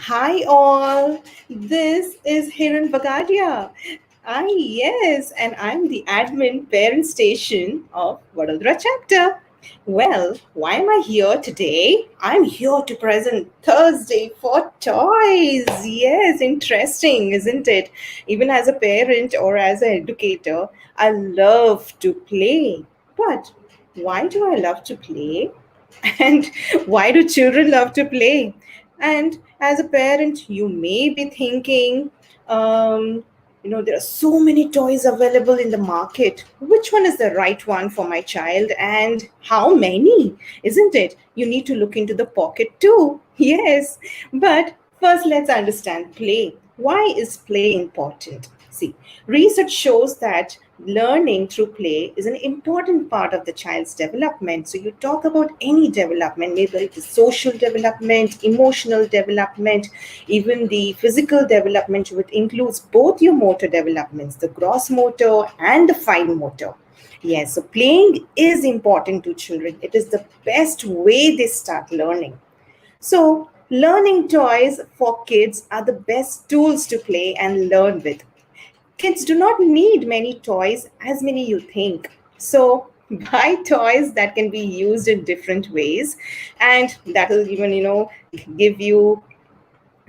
Hi all, this is Hiren Bagadia. Yes, and I'm the admin parent station of Vadodara chapter. Well, why am I here today? I'm here to present Thursday for toys. Yes, interesting, isn't it? Even as a parent or as an educator, I love to play. But why do I love to play? And why do children love to play? And as a parent, you may be thinking, there are so many toys available in the market. Which one is the right one for my child, and how many? Isn't it? You need to look into the pocket too. Yes. But first, let's understand play. Why is play important? See, research shows that learning through play is an important part of the child's development. So, you talk about any development, maybe it is social development, emotional development, even the physical development, which includes both your motor developments, the gross motor and the fine motor. Yes, so playing is important to children. It is the best way they start learning. So, learning toys for kids are the best tools to play and learn with. Kids do not need many toys as many you think. So, buy toys that can be used in different ways, and that will even, give you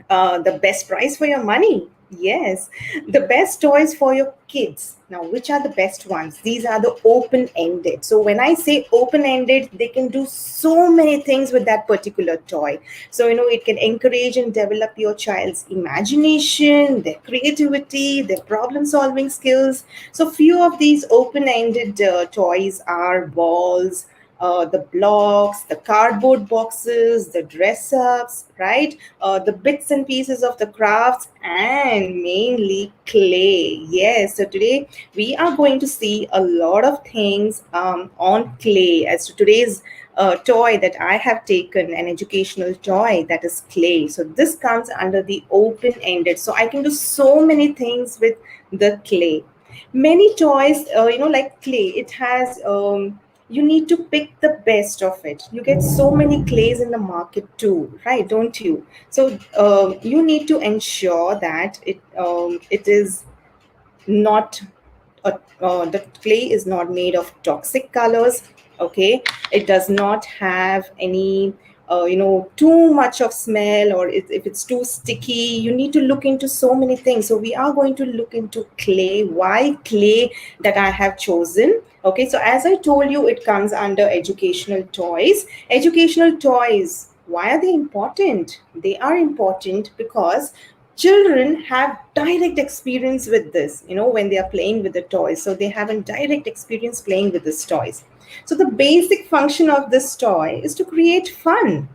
the best price for your money. Yes, the best toys for your kids. Now, which are the best ones? These are the open ended. So, when I say open ended, they can do so many things with that particular toy. So, it can encourage and develop your child's imagination, their creativity, their problem solving skills. So, few of these open ended toys are balls, the blocks, the cardboard boxes, the dress ups, right? The bits and pieces of the crafts, and mainly clay. Yes, so today we are going to see a lot of things on clay. As to today's toy that I have taken, an educational toy, that is clay. So this comes under the open ended. So I can do so many things with the clay. Many toys, like clay, it has. You need to pick the best of it. You get so many clays in the market too, right? Don't you? So you need to ensure that it is not the clay is not made of toxic colors. Okay, it does not have any too much of smell, or if it's too sticky. You need to look into so many things. So we are going to look into clay. Why clay that I have chosen? Okay, so as I told you, it comes under educational toys. Educational toys, why are they important? They are important because children have direct experience with this, when they are playing with the toys. So they have a direct experience playing with these toys. So the basic function of this toy is to create fun,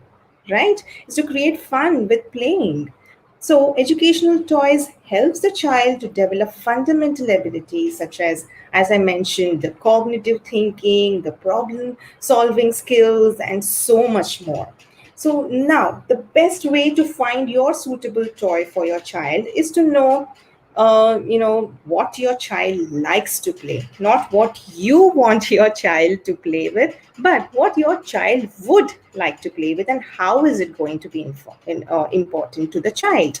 right? Is to create fun with playing. So educational toys helps the child to develop fundamental abilities such as I mentioned, the cognitive thinking, the problem solving skills, and so much more. So now, the best way to find your suitable toy for your child is to know, what your child likes to play, not what you want your child to play with, but what your child would like to play with, and how is it going to be important to the child.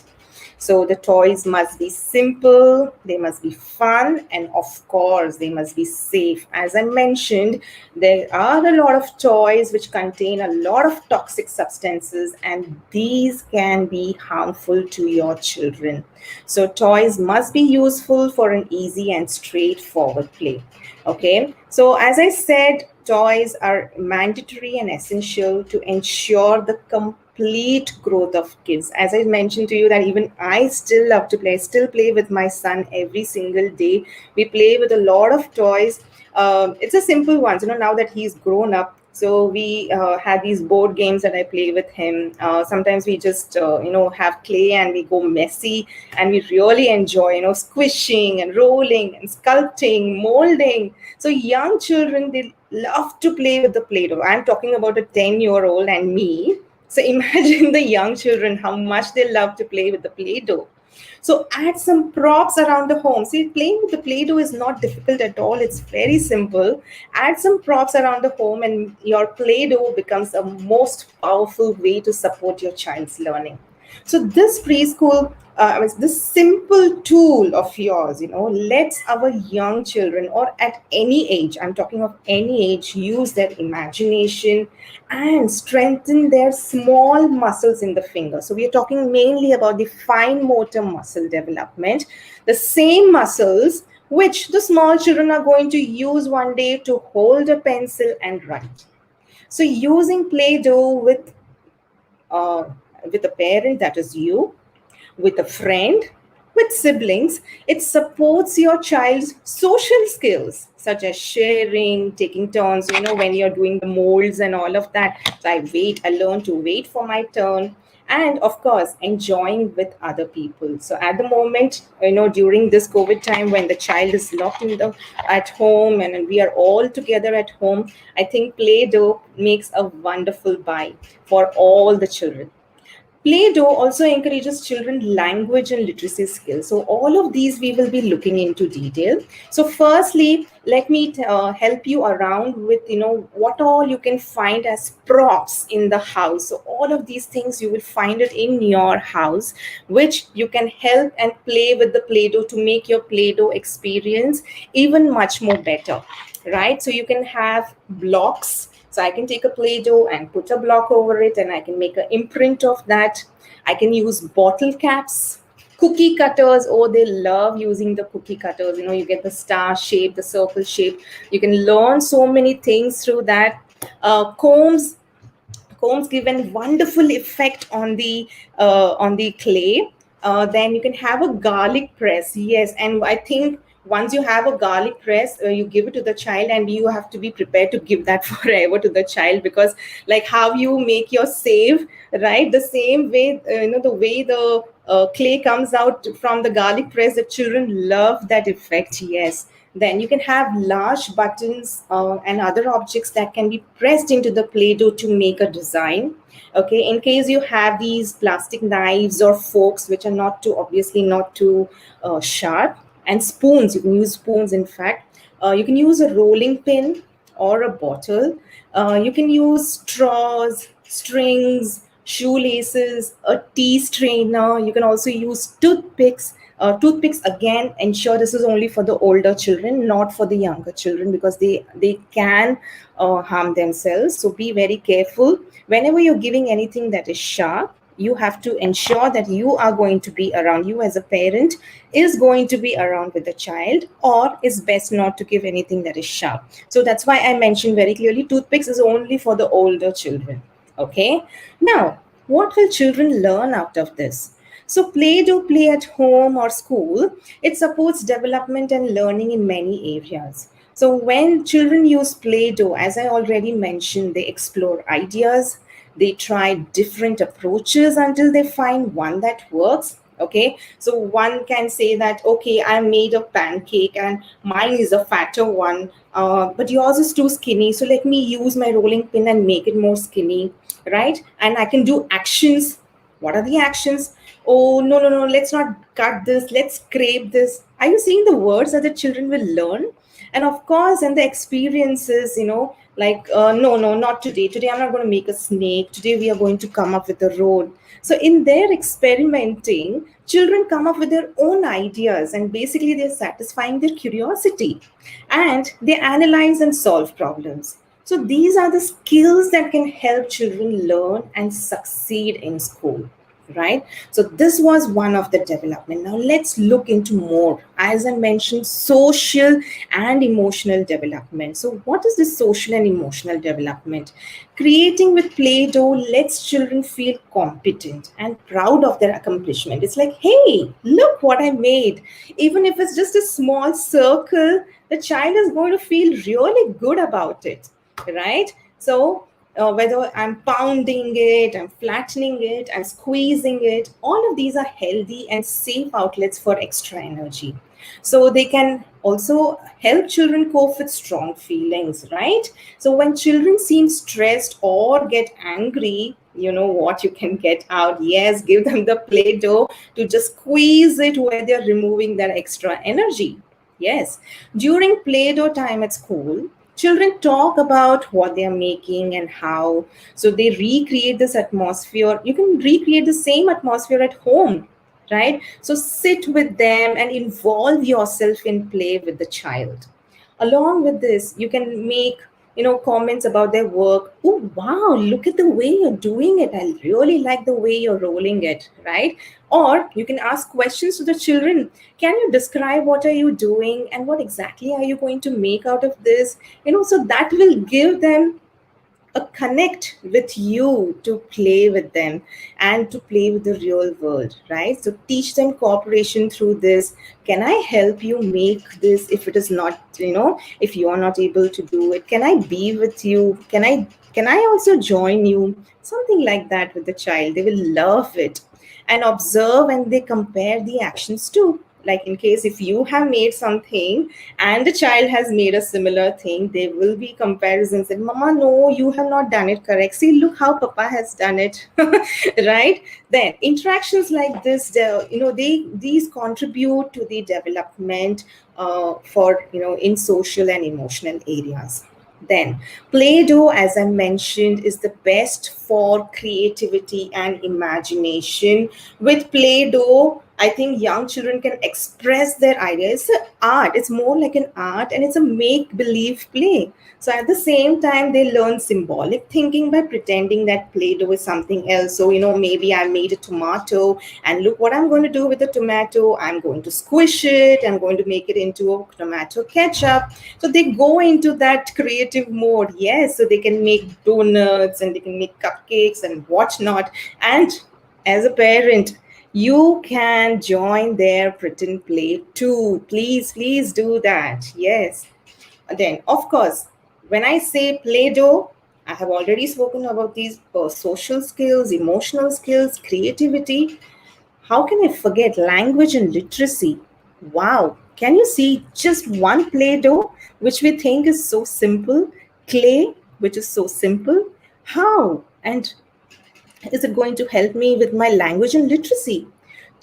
So the toys must be simple, they must be fun, and of course, they must be safe. As I mentioned, there are a lot of toys which contain a lot of toxic substances, and these can be harmful to your children. So toys must be useful for an easy and straightforward play. Okay, so as I said, toys are mandatory and essential to ensure the complete growth of kids. As I mentioned to you, that even I still love to play. I still play with my son every single day. We play with a lot of toys. It's a simple ones, now that he's grown up. So we have these board games that I play with him. Sometimes we just, have clay and we go messy, and we really enjoy, squishing and rolling and sculpting, molding. So young children, they love to play with the Play-Doh. I'm talking about a 10-year-old and me. So imagine the young children, how much they love to play with the Play-Doh. So add some props around the home. See, playing with the Play-Doh is not difficult at all. It's very simple. Add some props around the home, and your Play-Doh becomes a most powerful way to support your child's learning. So this preschool, this simple tool of yours, lets our young children, or at any age, I'm talking of any age, use their imagination and strengthen their small muscles in the finger. So we are talking mainly about the fine motor muscle development, the same muscles which the small children are going to use one day to hold a pencil and write. So using Play-Doh uh, with a parent, that is you, with a friend, with siblings, it supports your child's social skills, such as sharing, taking turns, when you're doing the molds and all of that. So I learn to wait for my turn. And of course, enjoying with other people. So at the moment, during this COVID time when the child is locked at home and we are all together at home, I think Play-Doh makes a wonderful buy for all the children. Play-Doh also encourages children language and literacy skills. So all of these we will be looking into detail. So firstly, let me help you around with what all you can find as props in the house. So all of these things you will find it in your house, which you can help and play with the Play-Doh to make your Play-Doh experience even much more better, right? So you can have blocks. So I can take a Play-Doh and put a block over it, and I can make an imprint of that. I can use bottle caps, cookie cutters. Oh, they love using the cookie cutters. You get the star shape, the circle shape. You can learn so many things through that. Combs give a wonderful effect on the clay. Then you can have a garlic press. Yes, and I think once you have a garlic press, you give it to the child, and you have to be prepared to give that forever to the child, because like how you make your save, right? The same way, the way the clay comes out from the garlic press, the children love that effect. Yes. Then you can have large buttons and other objects that can be pressed into the Play-Doh to make a design. Okay, in case you have these plastic knives or forks, which are not too sharp, and spoons, you can use spoons, in fact. You can use a rolling pin or a bottle. You can use straws, strings, shoelaces, a tea strainer. You can also use toothpicks. Toothpicks, again, ensure this is only for the older children, not for the younger children, because they can harm themselves. So be very careful whenever you're giving anything that is sharp. You have to ensure that you are going to be around, you as a parent is going to be around with the child, or it's best not to give anything that is sharp. So that's why I mentioned very clearly, toothpicks is only for the older children. Okay, now what will children learn out of this? So Play-Doh play at home or school, it supports development and learning in many areas. So when children use Play-Doh, as I already mentioned, they explore ideas, they try different approaches until they find one that works. Okay, so one can say that, okay, I made a pancake and mine is a fatter one, but yours is too skinny, so let me use my rolling pin and make it more skinny, right? And I can do actions. What are the actions? Oh, no, no, no, let's not cut this, let's scrape this. Are you seeing the words that the children will learn? And of course, and the experiences, like, no, no, not today. Today, I'm not going to make a snake. Today, we are going to come up with a road. So, in their experimenting, children come up with their own ideas, and basically, they're satisfying their curiosity, and they analyze and solve problems. So, these are the skills that can help children learn and succeed in school, right? So this was one of the development. Now let's look into more. As I mentioned, social and emotional development. So what is this social and emotional development? Creating with Play-Doh lets children feel competent and proud of their accomplishment. It's like, hey, look what I made. Even if it's just a small circle, the child is going to feel really good about it, right? So whether I'm pounding it, I'm flattening it, I'm squeezing it, all of these are healthy and safe outlets for extra energy. So they can also help children cope with strong feelings, right? So when children seem stressed or get angry, you know what you can get out? Yes, give them the Play-Doh to just squeeze it where they're removing their extra energy. Yes, during Play-Doh time at school, Children talk about what they are making and how. So they recreate this atmosphere. You can recreate the same atmosphere at home, right? So sit with them and involve yourself in play with the child. Along with this, you can make comments about their work. Oh wow, look at the way you're doing it. I really like the way you're rolling it, right? Or you can ask questions to the children. Can you describe what are you doing and what exactly are you going to make out of this? So that will give them a connect with you to play with them and to play with the real world, right? So teach them cooperation through this. Can I help you make this? If it is not, if you are not able to do it, can I be with you? Can I also join you? Something like that with the child. They will love it. And observe, and they compare the actions too. Like in case if you have made something and the child has made a similar thing, there will be comparisons and mama, no, you have not done it correct. See, look how papa has done it. Right? Then interactions like this, these contribute to the development for in social and emotional areas. Then, Play Doh, as I mentioned, is the best for creativity and imagination. With Play Doh, I think young children can express their ideas. It's an art, it's more like an art, and it's a make believe play. So, at the same time, they learn symbolic thinking by pretending that Play Doh is something else. So, maybe I made a tomato, and look what I'm going to do with the tomato. I'm going to squish it, I'm going to make it into a tomato ketchup. So they go into that creative mode. Yes, so they can make donuts and they can make cupcakes and whatnot. And as a parent, you can join their pretend play too. Please, please do that. Yes. Then, of course, when I say Play Doh, I have already spoken about these social skills, emotional skills, creativity. How can I forget language and literacy? Wow, can you see just one Play Doh, which we think is so simple? Clay, which is so simple. How? And is it going to help me with my language and literacy?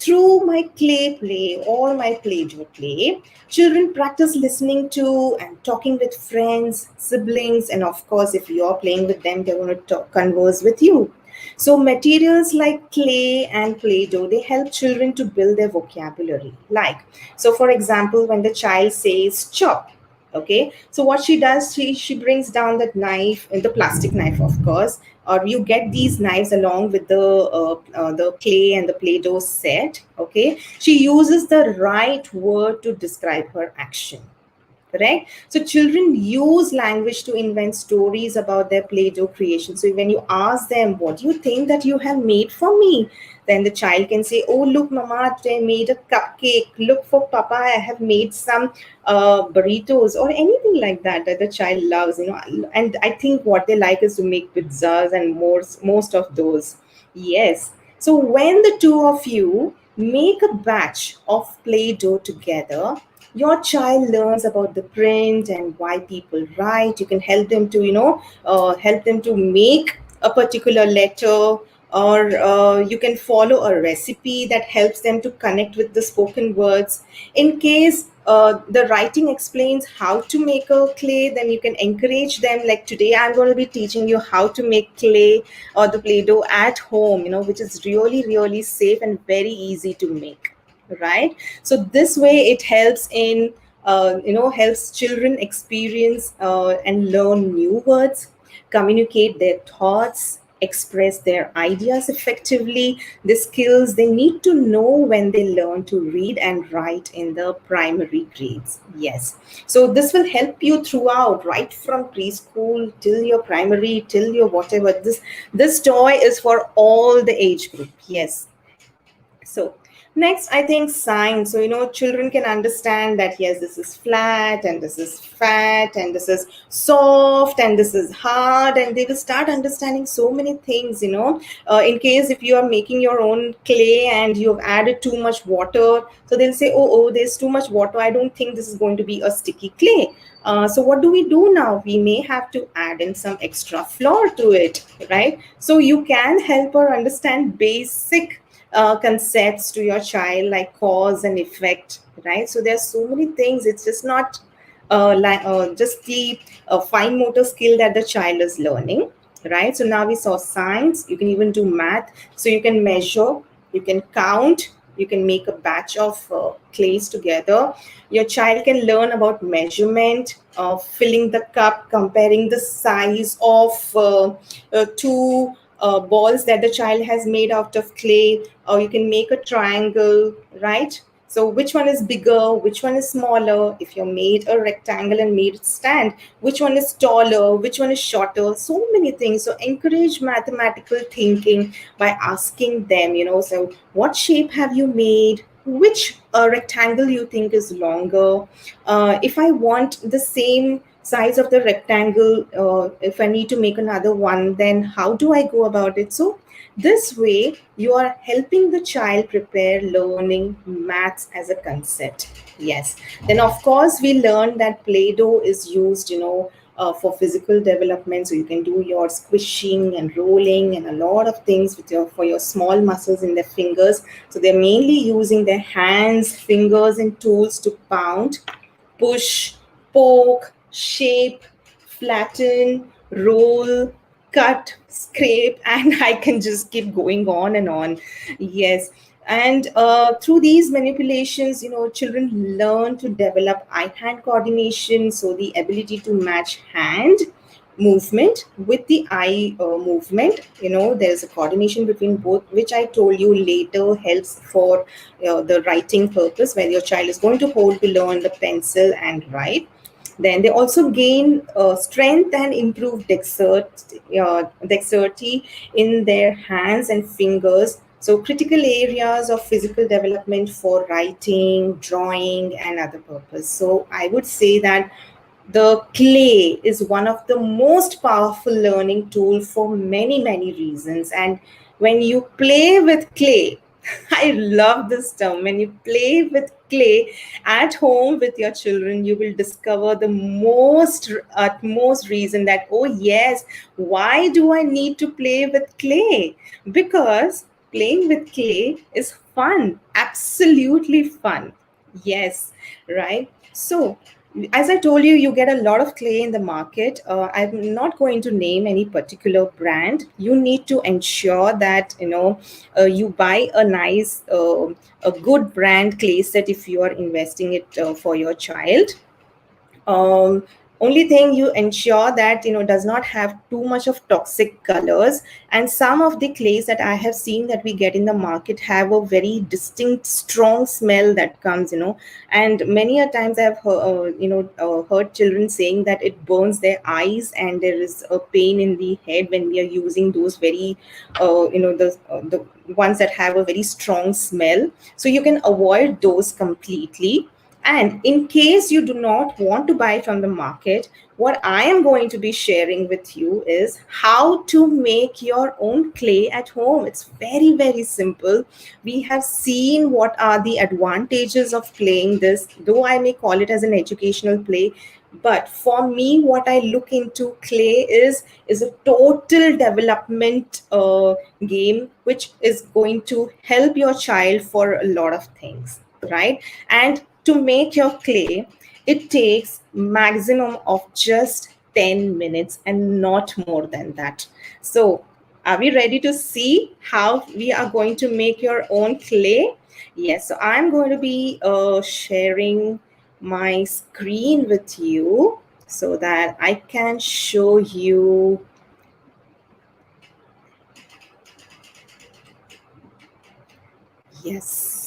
Through my clay play or my play doh play, children practice listening to and talking with friends, siblings, and of course, if you're playing with them, they're going to converse with you. So, materials like clay and play doh, they help children to build their vocabulary. Like, so for example, when the child says chop, okay, so what she does, she brings down that knife, and the plastic knife, of course, or you get these knives along with the clay and the play-doh set. Okay, she uses the right word to describe her action. Correct. So children use language to invent stories about their Play-Doh creation. So when you ask them, what do you think that you have made for me? Then the child can say, oh, look, Mama, I made a cupcake. Look, for Papa, I have made some burritos or anything like that that the child loves. And I think what they like is to make pizzas and most of those. Yes. So when the two of you make a batch of Play-Doh together, your child learns about the print and why people write. You can help them to help them to make a particular letter, or you can follow a recipe that helps them to connect with the spoken words. In case the writing explains how to make a clay, then you can encourage them, like today I'm going to be teaching you how to make clay or the Play-Doh at home, which is really really safe and very easy to make, right? So this way it helps in helps children experience and learn new words, communicate their thoughts, express their ideas effectively, the skills they need to know when they learn to read and write in the primary grades. Yes, so this will help you throughout, right from preschool till your primary, till your whatever. This toy is for all the age group. Yes. So next, I think signs. So, children can understand that, yes, this is flat and this is fat and this is soft and this is hard. And they will start understanding so many things. In case if you are making your own clay and you have added too much water, so they'll say, oh, there's too much water. I don't think this is going to be a sticky clay. So what do we do now? We may have to add in some extra flour to it, right? So you can help her understand basic concepts to your child, like cause and effect, right? So there's so many things. It's just not just the fine motor skill that the child is learning, right? So now we saw science. You can even do math. So you can measure, you can count, you can make a batch of clays together. Your child can learn about measurement, filling the cup, comparing the size of two balls that the child has made out of clay, or you can make a triangle, right? So which one is bigger, which one is smaller? If you made a rectangle and made it stand, which one is taller, which one is shorter? So many things. So encourage mathematical thinking by asking them, so what shape have you made? Which rectangle you think is longer? If I want the same size of the rectangle, if I need to make another one, then how do I go about it? So this way, you are helping the child prepare learning maths as a concept. Yes. Then, of course, we learned that Play Doh is used, for physical development. So you can do your squishing and rolling and a lot of things with for your small muscles in their fingers. So they're mainly using their hands, fingers, and tools to pound, push, poke, shape, flatten, roll, cut, scrape, and I can just keep going on and on. Yes. And through these manipulations, children learn to develop eye hand coordination, so the ability to match hand movement with the eye movement. There's a coordination between both, which I told you later helps for the writing purpose, where your child is going to hold below on the pencil and write. Then they also gain strength and improve dexterity in their hands and fingers. So critical areas of physical development for writing, drawing, and other purpose. So I would say that the clay is one of the most powerful learning tool for many reasons. And when you play with clay, I love this term. When you play with clay at home with your children, you will discover the most utmost reason that, oh yes, why do I need to play with clay? Because playing with clay is fun, absolutely fun. Yes, right. So as I told you, you get a lot of clay in the market. I'm not going to name any particular brand. You need to ensure that you buy a nice, a good brand clay set if you are investing it for your child. um, Only thing, you ensure that does not have too much of toxic colors. And some of the clays that I have seen that we get in the market have a very distinct strong smell that comes, and many a times I've heard children saying that it burns their eyes, and there is a pain in the head when we are using those very the ones that have a very strong smell. So you can avoid those completely. And in case you do not want to buy from the market, what I am going to be sharing with you is how to make your own clay at home. It's very simple. We have seen what are the advantages of playing this, though I may call it as an educational play. But for me, what I look into clay is a total development game, which is going to help your child for a lot of things, right? And to make your clay, it takes maximum of just 10 minutes and not more than that. So are we ready to see how we are going to make your own clay? Yes, so I'm going to be sharing my screen with you so that I can show you. Yes.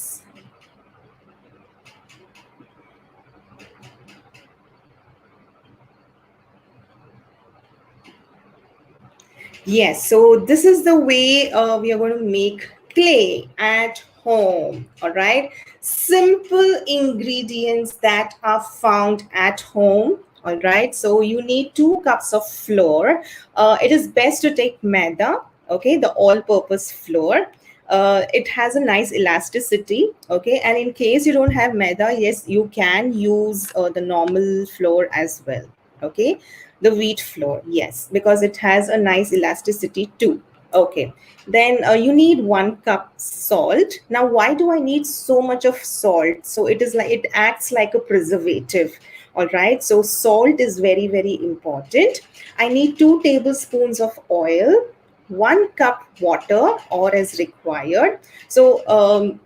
Yes, so this is the way we are going to make clay at home. All right. Simple ingredients that are found at home. All right. So you need 2 cups of flour. It is best to take maida, okay, the all purpose flour. It has a nice elasticity, okay, and in case you don't have maida, yes, you can use the normal flour as well, okay, the wheat flour, yes, because it has a nice elasticity too. Okay, then you need 1 cup salt. Now, why do I need so much of salt? So it is like, it acts like a preservative. All right, so salt is very, very important. I need 2 tablespoons of oil, 1 cup water, or as required. So,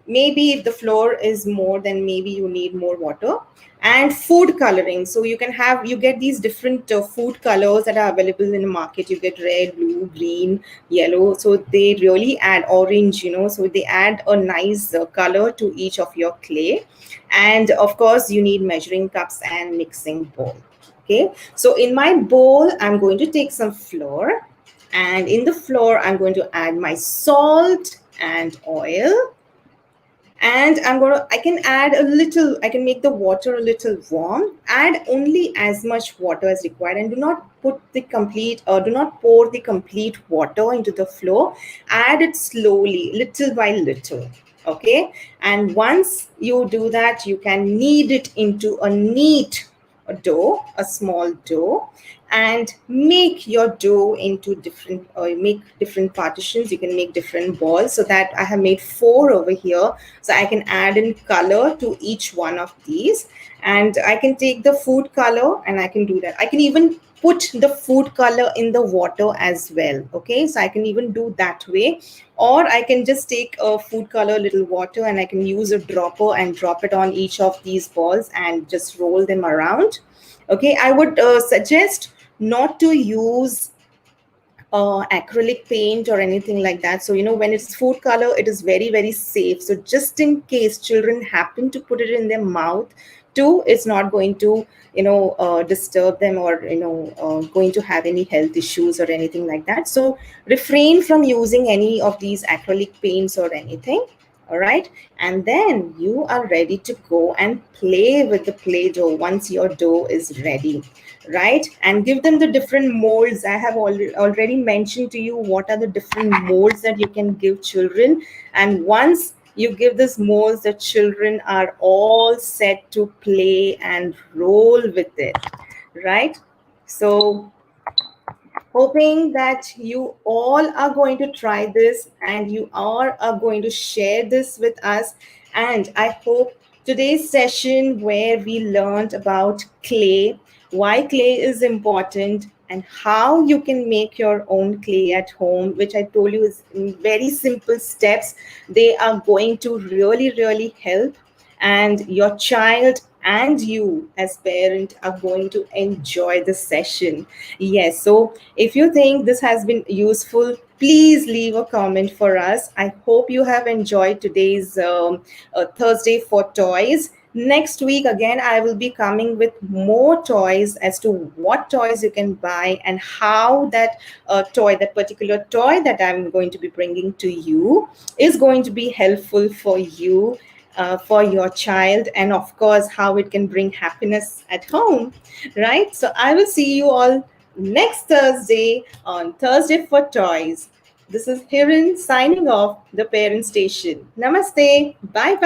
maybe if the flour is more, then maybe you need more water. And food coloring. So you get these different food colors that are available in the market. You get red, blue, green, yellow. So they really add orange, so they add a nice color to each of your clay. And of course, you need measuring cups and mixing bowl. Okay, so in my bowl, I'm going to take some flour, and in the flour, I'm going to add my salt and oil. And I can add a little, I can make the water a little warm. Add only as much water as required, and do not pour the complete water into the flour. Add it slowly, little by little. Okay. And once you do that, you can knead it into a neat dough, a small dough, and make your dough into make different partitions. You can make different balls. So that I have made 4 over here. So I can add in color to each one of these, and I can take the food color and I can do that. I can even put the food color in the water as well. Okay, so I can even do that way, or I can just take a food color, little water, and I can use a dropper and drop it on each of these balls and just roll them around. Okay, I would suggest not to use acrylic paint or anything like that. So, when it's food color, it is very, very safe. So, just in case children happen to put it in their mouth too, it's not going to, disturb them, or, going to have any health issues or anything like that. So, refrain from using any of these acrylic paints or anything. All right. And then you are ready to go and play with the Play Doh once your dough is ready, right? And give them the different molds. I have already mentioned to you what are the different molds that you can give children. And once you give this molds, the children are all set to play and roll with it, right? So, hoping that you all are going to try this and you all are going to share this with us. And I hope today's session, where we learned about clay, why clay is important, and how you can make your own clay at home, which I told you is in very simple steps, they are going to really, really help. And your child and you as parent are going to enjoy the session. Yes, so if you think this has been useful, please leave a comment for us. I hope you have enjoyed today's Thursday for Toys. Next week, again, I will be coming with more toys as to what toys you can buy and how that particular toy that I'm going to be bringing to you is going to be helpful for you, for your child, and of course, how it can bring happiness at home, right? So I will see you all next Thursday on Thursday for Toys. This is Hiren signing off the Parent Station. Namaste. Bye bye.